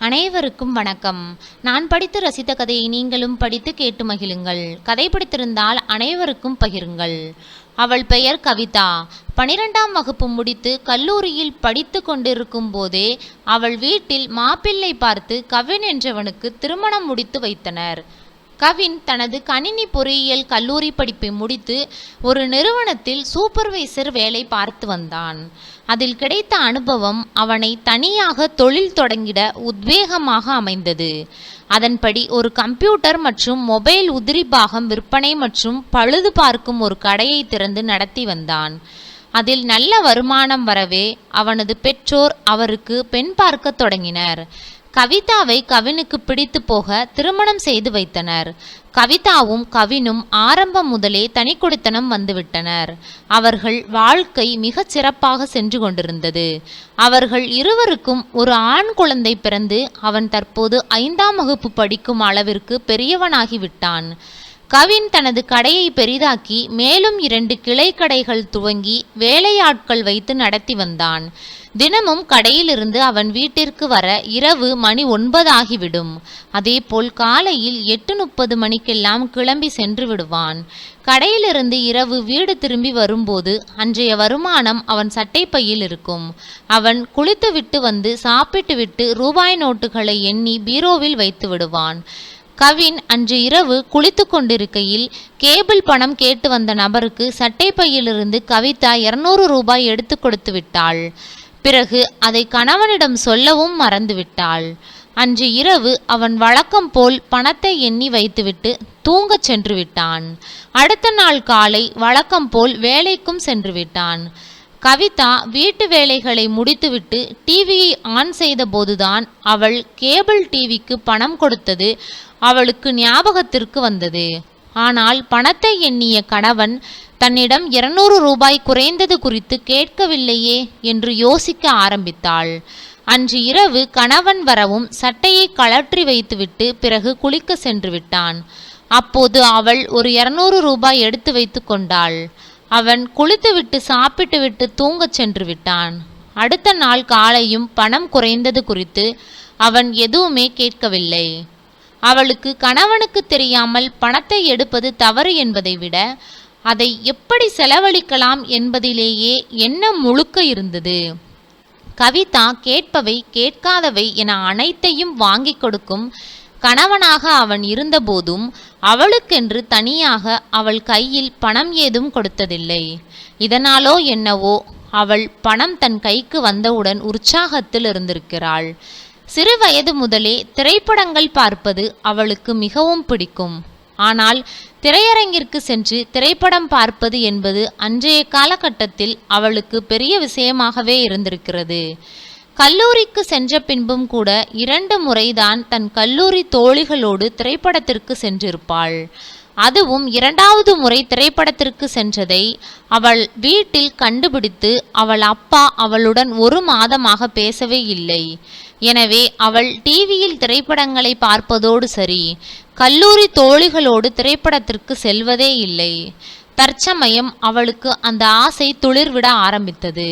அனைவருக்கும் வணக்கம். நான் படித்து ரசித்த கதையை நீங்களும் படித்து கேட்டு மகிழுங்கள். கதை பிடித்திருந்தால் அனைவருக்கும் பகிருங்கள். அவள் பெயர் கவிதா. 12ஆம் வகுப்பு முடித்து கல்லூரியில் படித்து கொண்டிருக்கும் போதே அவள் வீட்டில் மாப்பிள்ளை பார்த்து கவின் என்றவனுக்கு திருமணம் முடித்து வைத்தனர். கவின் தனது கணினி பொறியியல் கல்லூரி படிப்பை முடித்து ஒரு நிறுவனத்தில் சூப்பர்வைசர் வேலை பார்த்து வந்தான். அதில் கிடைத்த அனுபவம் அவனை தனியாக தொழில் தொடங்கிட உத்வேகமாக அமைந்தது. அதன்படி ஒரு கம்ப்யூட்டர் மற்றும் மொபைல் உதிரி பாகம் விற்பனை மற்றும் பழுது பார்க்கும் ஒரு கடையை திறந்து நடத்தி வந்தான். அதில் நல்ல வருமானம் வரவே அவனது பெற்றோர் அவருக்கு பெண் பார்க்க தொடங்கினர். கவிதாவை கவினுக்கு பிடித்து போக திருமணம் செய்து வைத்தனர். கவிதாவும் கவினும் ஆரம்பம் முதலே தனிக்குடித்தனம் வந்துவிட்டனர். அவர்கள் வாழ்க்கை மிகச் சிறப்பாக சென்று கொண்டிருந்தது. அவர்கள் இருவருக்கும் ஒரு ஆண் குழந்தை பிறந்து அவன் தற்போது 5ஆம் வகுப்பு படிக்கும் அளவிற்கு பெரியவனாகிவிட்டான். கவின் தனது கடையை பெரிதாக்கி மேலும் 2 கிளை கடைகள் துவங்கி வேலையாட்கள் வைத்து நடத்தி வந்தான். தினமும் கடையிலிருந்து அவன் வீட்டிற்கு வர இரவு மணி 9 ஆகிவிடும். அதேபோல் காலையில் 8:30 மணிக்கெல்லாம் கிளம்பி சென்று விடுவான். கடையிலிருந்து இரவு வீடு திரும்பி வரும்போது அன்றைய வருமானம் அவன் சட்டைப்பையில் இருக்கும். அவன் குளித்துவிட்டு வந்து சாப்பிட்டுவிட்டு ரூபாய் நோட்டுகளை எண்ணி பீரோவில் வைத்து விடுவான். கவின் அன்று இரவு குளித்து கொண்டிருக்கையில் கேபிள் பணம் கேட்டு வந்த நபருக்கு சட்டைப்பையிலிருந்து கவிதா 200 ரூபாய் எடுத்து கொடுத்து விட்டாள். பிறகு அதை கணவனிடம் சொல்லவும் மறந்துவிட்டாள். அன்று இரவு அவன் வழக்கம் போல் பணத்தை எண்ணி வைத்துவிட்டு தூங்கச் சென்று விட்டான். அடுத்த நாள் காலை வழக்கம் போல் வேலைக்கும் சென்று விட்டான். கவிதா வீட்டு வேலைகளை முடித்துவிட்டு டிவியை ஆன் செய்த போதுதான் அவள் கேபிள் டிவிக்கு பணம் கொடுத்தது அவளுக்கு ஞாபகத்திற்கு வந்தது. ஆனால் பணத்தை எண்ணிய கணவன் தன்னிடம் 200 ரூபாய் குறைந்தது குறித்து கேட்கவில்லையே என்று யோசிக்க ஆரம்பித்தாள். அன்று இரவு கணவன் வரவும் சட்டையை கழற்றி வைத்துவிட்டு பிறகு குளிக்க சென்று விட்டான். அப்போது அவள் ஒரு 200 ரூபாய் எடுத்து வைத்து கொண்டாள். அவன் குளித்துவிட்டு சாப்பிட்டுவிட்டு தூங்கச் சென்று விட்டான். அடுத்த நாள் காலையும் பணம் குறைந்தது குறித்து அவன் எதுவுமே கேட்கவில்லை. அவளுக்கு கணவனுக்கு தெரியாமல் பணத்தை எடுப்பது தவறு என்பதை விட அதை எப்படி செலவழிக்கலாம் என்பதிலேயே எண்ணம் முழுக்க இருந்தது. கவிதா கேட்பவை கேட்காதவை என அனைத்தையும் வாங்கி கொடுக்கும் கணவனாக அவன் இருந்தபோதும் அவளுக்கென்று தனியாக அவள் கையில் பணம் ஏதும் கொடுத்ததில்லை. இதனாலோ என்னவோ அவள் பணம் தன் கைக்கு வந்தவுடன் உற்சாகத்தில் இருந்திருக்கிறாள். சிறு வயது முதலே திரைப்படங்கள் பார்ப்பது அவளுக்கு மிகவும் பிடிக்கும். ஆனால் திரையரங்கிற்கு சென்று திரைப்படம் பார்ப்பது என்பது அன்றைய காலகட்டத்தில் அவளுக்கு பெரிய விஷயமாகவே இருந்திருக்கிறது. கல்லூரிக்கு சென்ற பின்பும் கூட 2 முறைதான் தன் கல்லூரி தோழிகளோடு திரைப்படத்திற்கு சென்றிருப்பாள். அதுவும் 2வது முறை திரைப்படத்திற்கு சென்றதை அவள் வீட்டில் கண்டுபிடித்து அவள் அப்பா அவளுடன் 1 மாதமாக பேசவே இல்லை. எனவே அவள் டிவியில் திரைப்படங்களை பார்ப்பதோடு சரி, கல்லூரி தோழிகளோடு திரைப்படத்திற்கு செல்வதே இல்லை. தற்சமயம் அவளுக்கு அந்த ஆசை துளிர்விட ஆரம்பித்தது.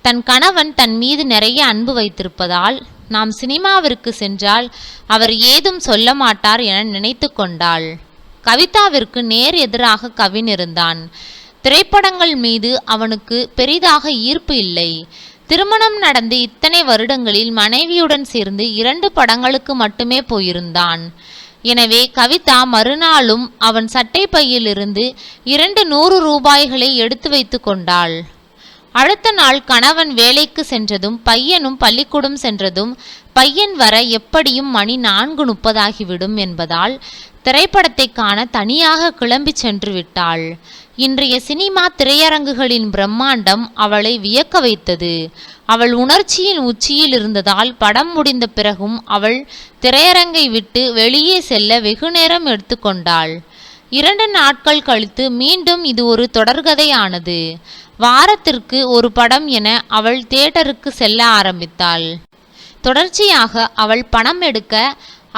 தன் கணவன் தன் மீது நிறைய அன்பு வைத்திருப்பதால் நாம் சினிமாவிற்கு சென்றால் அவர் ஏதும் சொல்ல மாட்டார் என நினைத்து கொண்டாள். கவிதாவிற்கு நேர் எதிராக கவின் இருந்தான். திரைப்படங்கள் மீது அவனுக்கு பெரிதாக ஈர்ப்பு இல்லை. திருமணம் நடந்து இத்தனை வருடங்களில் மனைவியுடன் சேர்ந்து 2 படங்களுக்கு மட்டுமே போயிருந்தான். எனவே கவிதா மறுநாளும் அவன் சட்டை பையிலிருந்து 2 100 ரூபாய்களை எடுத்து வைத்து கொண்டாள். அடுத்த நாள் கணவன் வேலைக்கு சென்றதும் பையனும் பள்ளிக்கூடம் சென்றதும் பையன் வர எப்படியும் மணி 4:30 ஆகிவிடும் என்பதால் திரைப்படத்தை காண தனியாக கிளம்பி சென்று விட்டாள். இன்றைய சினிமா திரையரங்குகளின் பிரம்மாண்டம் அவளை வியக்க வைத்தது. அவள் உணர்ச்சியின் உச்சியில் இருந்ததால் படம் முடிந்த பிறகும் அவள் திரையரங்கை விட்டு வெளியே செல்ல வெகுநேரம் எடுத்துக்கொண்டாள். 2 நாட்கள் கழித்து மீண்டும் இது ஒரு தொடர்கதையானது. வாரத்திற்கு ஒரு படம் என அவள் தியேட்டருக்கு செல்ல ஆரம்பித்தாள். தொடர்ச்சியாக அவள் பணம் எடுக்க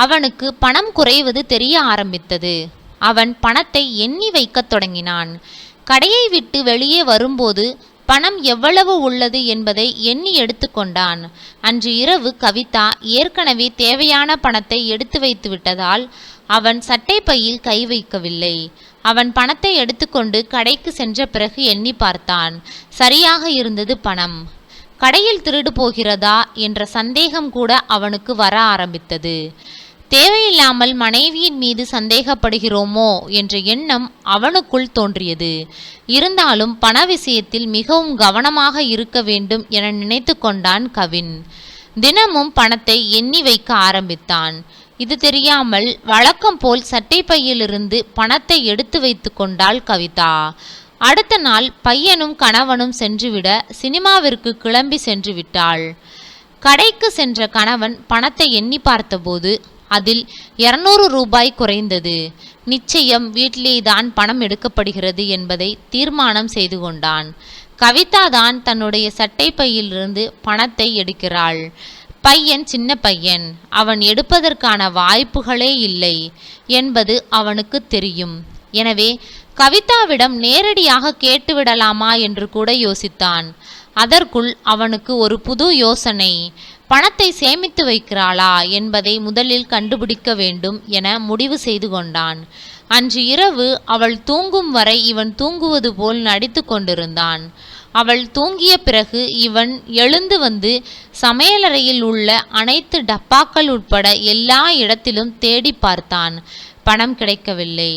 அவனுக்கு பணம் குறைவது தெரிய ஆரம்பித்தது. அவன் பணத்தை எண்ணி வைக்கத் தொடங்கினான். கடையை விட்டு வெளியே வரும்போது பணம் எவ்வளவு உள்ளது என்பதை எண்ணி எடுத்துக்கொண்டான். அன்று இரவு கவிதா ஏற்கனவே தேவையான பணத்தை எடுத்து வைத்து விட்டதால் அவன் சட்டை பையில் கை வைக்கவில்லை. அவன் பணத்தை எடுத்துக்கொண்டு கடைக்கு சென்ற பிறகு எண்ணி பார்த்தான். சரியாக இருந்தது பணம். கடையில் திருடு போகிறதா என்ற சந்தேகம் கூட அவனுக்கு வர ஆரம்பித்தது. தேவையில்லாமல் மனைவியின் மீது சந்தேகப்படுகிறோமோ என்ற எண்ணம் அவனுக்குள் தோன்றியது. இருந்தாலும் பண விஷயத்தில் மிகவும் கவனமாக இருக்க வேண்டும் என நினைத்து கொண்டான் கவின். தினமும் பணத்தை எண்ணி வைக்க ஆரம்பித்தான். இது தெரியாமல் வழக்கம் போல் சட்டை பையிலிருந்து பணத்தை எடுத்து வைத்து கொண்டாள் கவிதா. அடுத்த நாள் பையனும் கணவனும் சென்றுவிட சினிமாவிற்கு கிளம்பி சென்று விட்டாள். கடைக்கு சென்ற கணவன் பணத்தை எண்ணி பார்த்தபோது அதில் 200 ரூபாய் குறைந்தது. நிச்சயம் வீட்டிலேதான் பணம் எடுக்கப்படுகிறது என்பதை தீர்மானம் செய்து கொண்டான். கவிதா தான் தன்னுடைய சட்டை பையிலிருந்து பணத்தை எடுக்கிறாள். பையன் சின்ன பையன், அவன் எடுப்பதற்கான வாய்ப்புகளே இல்லை என்பது அவனுக்கு தெரியும். எனவே கவிதாவிடம் நேரடியாக கேட்டுவிடலாமா என்று கூட யோசித்தான். அதற்குள் அவனுக்கு ஒரு புது யோசனை. பணத்தை சேமித்து வைக்கிறாளா என்பதை முதலில் கண்டுபிடிக்க வேண்டும் என முடிவு செய்து கொண்டான். அன்று இரவு அவள் தூங்கும் வரை இவன் தூங்குவது போல் நடித்து கொண்டிருந்தான். அவள் தூங்கிய பிறகு இவன் எழுந்து வந்து சமையலறையில் உள்ள அனைத்து டப்பாக்கள் உட்பட எல்லா இடத்திலும் தேடி பார்த்தான். பணம் கிடைக்கவில்லை.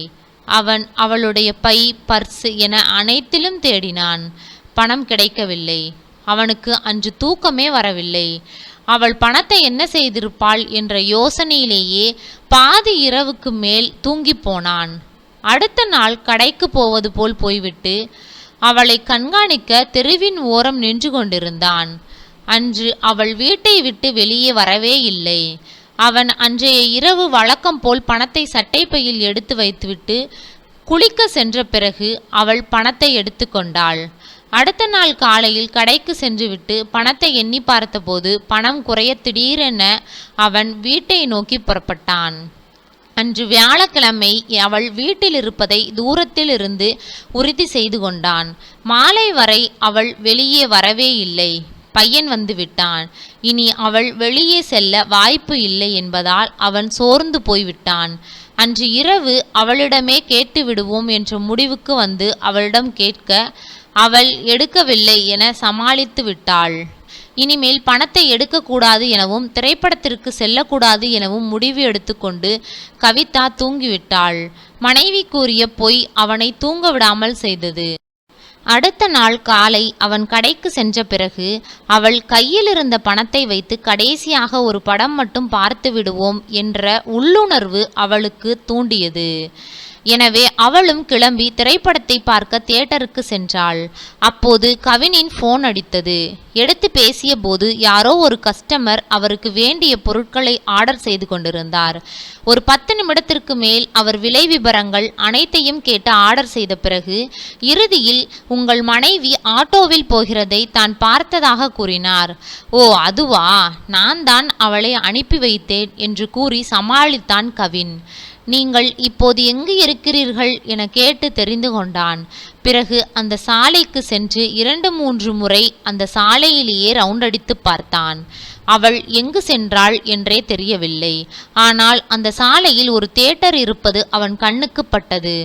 அவன் அவளுடைய பை, பர்ஸ் என அனைத்திலும் தேடினான். பணம் கிடைக்கவில்லை. அவனுக்கு அன்று தூக்கமே வரவில்லை. அவள் பணத்தை என்ன செய்திருப்பாள் என்ற யோசனையிலேயே பாதி இரவுக்கு மேல் தூங்கி போனான். அடுத்த நாள் கடைக்கு போவது போல் போய்விட்டு அவளை கண்காணிக்க தெருவின் ஓரம் நின்று கொண்டிருந்தான். அன்று அவள் வீட்டை விட்டு வெளியே வரவே இல்லை. அவன் அன்றைய இரவு வழக்கம் போல் பணத்தை சட்டை பையில் எடுத்து வைத்துவிட்டு குளிக்க சென்ற பிறகு அவள் பணத்தை எடுத்து கொண்டாள். அடுத்த நாள் காலையில் கடைக்கு சென்றுவிட்டு பணத்தை எண்ணி பார்த்தபோது பணம் குறைய திடீரென அவன் வீட்டை நோக்கி புறப்பட்டான். அன்று வியாழக்கிழமை அவள் வீட்டில் இருப்பதை தூரத்தில் இருந்து உறுதி செய்து கொண்டான். மாலை வரை அவள் வெளியே வரவே இல்லை. பையன் வந்து விட்டான். இனி அவள் வெளியே செல்ல வாய்ப்பு இல்லை என்பதால் அவன் சோர்ந்து போய்விட்டான். அன்று இரவு அவளிடமே கேட்டு விடுவோம் என்ற முடிவுக்கு வந்து அவளிடம் கேட்க அவள் எடுக்கவில்லை என சமாளித்து விட்டாள். இனிமேல் பணத்தை எடுக்கக்கூடாது எனவும் திரைப்படத்திற்கு செல்லக்கூடாது எனவும் முடிவு எடுத்துக்கொண்டு கவிதா தூங்கிவிட்டாள். மனைவி கூறிய பொய் அவனை தூங்க விடாமல் செய்தது. அடுத்த நாள் காலை அவன் கடைக்கு சென்ற பிறகு அவள் கையில் இருந்த பணத்தை வைத்து கடைசியாக ஒரு படம் மட்டும் பார்த்து விடுவோம் என்ற உள்ளுணர்வு அவளுக்கு தூண்டியது. எனவே அவளும் கிளம்பி திரைப்படத்தை பார்க்க தியேட்டருக்கு சென்றாள். அப்போது கவினின் போன் அடித்தது. எடுத்து பேசிய போது யாரோ ஒரு கஸ்டமர் அவருக்கு வேண்டிய பொருட்களை ஆர்டர் செய்து கொண்டிருந்தார். ஒரு 10 நிமிடத்திற்கு மேல் அவர் விலை விபரங்கள் அனைத்தையும் கேட்டு ஆர்டர் செய்த பிறகு இறுதியில் உங்கள் மனைவி ஆட்டோவில் போகிறதை தான் பார்த்ததாக கூறினார். ஓ அதுவா, நான் தான் அவளை அனுப்பி வைத்தேன் என்று கூறி சமாளித்தான் கவின். நீங்கள் இப்போது எங்கு இருக்கிறீர்கள் என கேட்டு தெரிந்து கொண்டான். பிறகு அந்த சாலைக்கு சென்று 2-3 முறை அந்த சாலையிலேயே ரவுண்ட் அடித்து பார்த்தான். அவள் எங்கு சென்றாள் என்றே தெரியவில்லை. ஆனால் அந்த சாலையில் ஒரு தியேட்டர் இருப்பது அவன் கண்ணுக்கு பட்டது.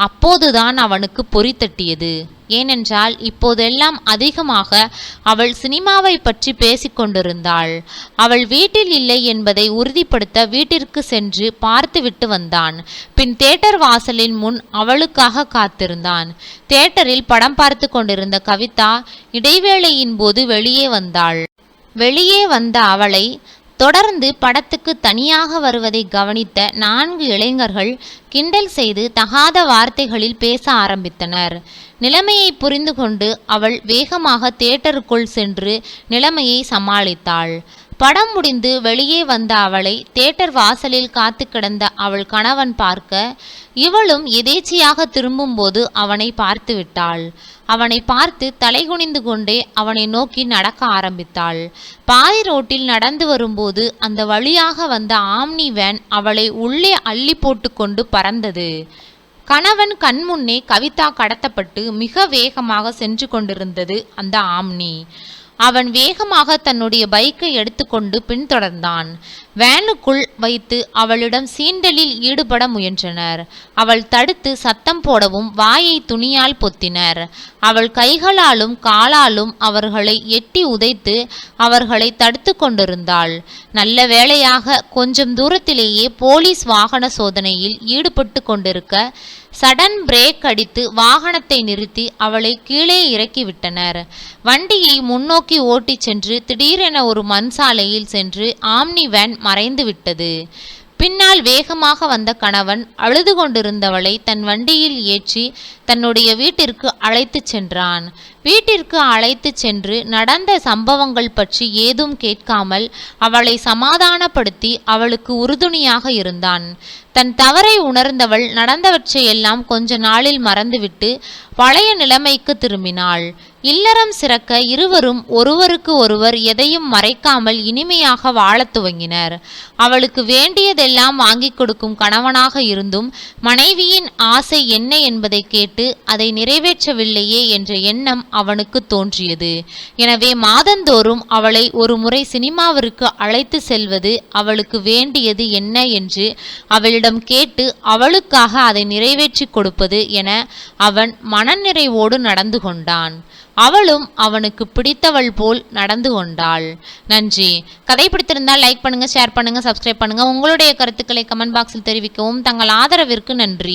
அப்போதுதான் அவனுக்கு பொறி தட்டியது. ஏனென்றால் இப்போதெல்லாம் அதிகமாக அவள் சினிமாவை பற்றி பேசிக்கொண்டிருந்தாள். அவள் வீட்டில் இல்லை என்பதை உறுதிப்படுத்த வீட்டிற்கு சென்று பார்த்துவிட்டு வந்தான். பின் தியேட்டர் வாசலின் முன் அவளுக்காக காத்திருந்தான். தியேட்டரில் படம் பார்த்து கொண்டிருந்த கவிதா இடைவேளையின் போது வெளியே வந்தாள். வெளியே வந்த அவளை தொடர்ந்து படத்துக்கு தனியாக வருவதை கவனித்த 4 இளைஞர்கள் கிண்டல் செய்து தகாத வார்த்தைகளில் பேச ஆரம்பித்தனர். நிலைமையை புரிந்து கொண்டு அவள் வேகமாக தியேட்டருக்குள் சென்று நிலைமையை சமாளித்தாள். படம் முடிந்து வெளியே வந்த அவளை தியேட்டர் வாசலில் காத்து கிடந்த அவள் கணவன் பார்க்க இவளும் எதேச்சியாக திரும்பும்போது அவனை பார்த்து விட்டாள். அவனை பார்த்து தலைகுனிந்து கொண்டே அவனை நோக்கி நடக்க ஆரம்பித்தாள். பாதி ரோட்டில் நடந்து வரும்போது அந்த வழியாக வந்த ஆம்னி வேன் அவளை உள்ளே அள்ளி போட்டு கொண்டு பறந்தது. கணவன் கண்முன்னே கவிதா கடத்தப்பட்டு மிக வேகமாக சென்று கொண்டிருந்தது அந்த ஆம்னி. அவன் வேகமாக தன்னுடைய பைக்கை எடுத்துக்கொண்டு பின்தொடர்ந்தான். வேனுக்குள் வைத்து அவளிடம் சீண்டலில் ஈடுபட முயன்றனர். அவள் தடுத்து சத்தம் போடவும் வாயை துணியால் பொத்தினர். அவள் கைகளாலும் காலாலும் அவர்களை எட்டி உதைத்து அவர்களை தடுத்து கொண்டிருந்தாள். நல்ல வேளையாக கொஞ்சம் தூரத்திலேயே போலீஸ் வாகன சோதனையில் ஈடுபட்டு கொண்டிருக்க சடன் பிரேக் அடித்து வாகனத்தை நிறுத்தி அவளை கீழே இறக்கிவிட்டனர். வண்டியை முன்னோக்கி ஓட்டிச் சென்று திடீரென ஒரு மண் சாலையில் சென்று ஆம்னி வேன் மறைந்து விட்டது. பின்னால் வேகமாக வந்த கணவன் அழுது கொண்டிருந்தவளை தன் வண்டியில் ஏற்றி தன்னுடைய வீட்டிற்கு அழைத்து சென்றான். வீட்டிற்கு அழைத்து சென்று நடந்த சம்பவங்கள் பற்றி ஏதும் கேட்காமல் அவளை சமாதானப்படுத்தி அவளுக்கு உறுதுணையாக இருந்தான். தன் தவறை உணர்ந்தவள் நடந்தவற்றையெல்லாம் கொஞ்ச நாளில் மறந்துவிட்டு பழைய நிலைமைக்கு திரும்பினாள். இல்லறம் சிறக்க இருவரும் ஒருவருக்கு ஒருவர் எதையும் மறைக்காமல் இனிமையாக வாழத் துவங்கினர். அவளுக்கு வேண்டியதெல்லாம் வாங்கி கொடுக்கும் கணவனாக இருந்தும் மனைவியின் ஆசை என்ன என்பதை கேட்டு அதை நிறைவேற்றவில்லையே என்ற எண்ணம் அவனுக்கு தோன்றியது. எனவே மாதந்தோறும் அவளை ஒரு முறை சினிமாவிற்கு அழைத்து செல்வது அவளுக்கு வேண்டியது என்ன என்று அவளிடம் கேட்டு அவளுக்காக அதை நிறைவேற்றி கொடுப்பது என அவன் மனநிறைவோடு நடந்து கொண்டான். அவளும் அவனுக்கு பிடித்தவள் போல் நடந்து கொண்டாள். நன்றி. கதை பிடித்திருந்தால் லைக் பண்ணுங்க, ஷேர் பண்ணுங்க, சப்ஸ்கிரைப் பண்ணுங்க. உங்களுடைய கருத்துக்களை கமெண்ட் பாக்ஸில் தெரிவிக்கவும். தங்கள் ஆதரவிற்கு நன்றி.